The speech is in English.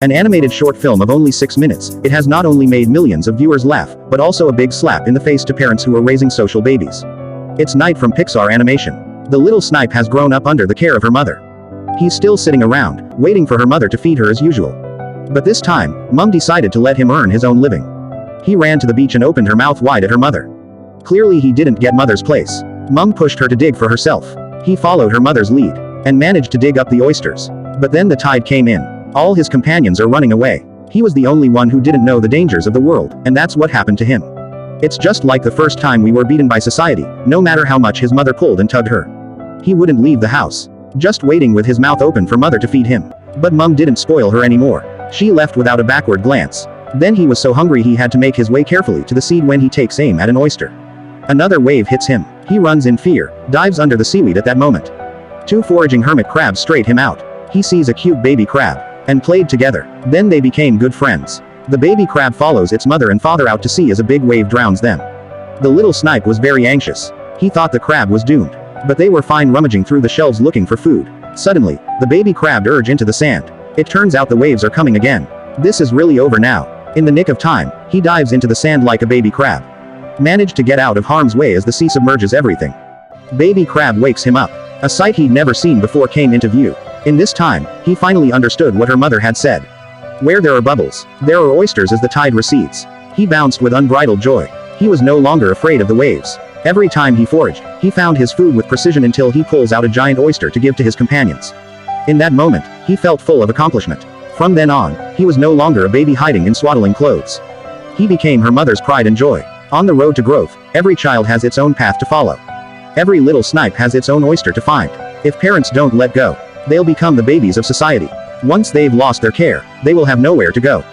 An animated short film of only 6 minutes, it has not only made millions of viewers laugh, but also a big slap in the face to parents who are raising social babies. It's Snipe from Pixar Animation. The little Snipe has grown up under the care of her mother. He's still sitting around, waiting for her mother to feed her as usual. But this time, Mom decided to let him earn his own living. He ran to the beach and opened her mouth wide at her mother. Clearly he didn't get Mother's place. Mom pushed her to dig for herself. He followed her mother's lead, and managed to dig up the oysters. But then the tide came in. All his companions are running away. He was the only one who didn't know the dangers of the world, and that's what happened to him. It's just like the first time we were beaten by society, no matter how much his mother pulled and tugged her. He wouldn't leave the house, just waiting with his mouth open for Mother to feed him. But Mom didn't spoil her anymore. She left without a backward glance. Then he was so hungry he had to make his way carefully to the seed when he takes aim at an oyster. Another wave hits him. He runs in fear, dives under the seaweed at that moment. Two foraging hermit crabs straight him out. He sees a cute baby crab, and played together. Then they became good friends. The baby crab follows its mother and father out to sea as a big wave drowns them. The little Snipe was very anxious. He thought the crab was doomed. But they were fine rummaging through the shelves looking for food. Suddenly, the baby crab urged into the sand. It turns out the waves are coming again. This is really over now. In the nick of time, he dives into the sand like a baby crab. Managed to get out of harm's way as the sea submerges everything. Baby crab wakes him up. A sight he'd never seen before came into view. In this time, he finally understood what her mother had said. Where there are bubbles, there are oysters as the tide recedes. He bounced with unbridled joy. He was no longer afraid of the waves. Every time he foraged, he found his food with precision until he pulls out a giant oyster to give to his companions. In that moment, he felt full of accomplishment. From then on, he was no longer a baby hiding in swaddling clothes. He became her mother's pride and joy. On the road to growth, every child has its own path to follow. Every little Snipe has its own oyster to find. If parents don't let go, they'll become the babies of society. Once they've lost their care, they will have nowhere to go.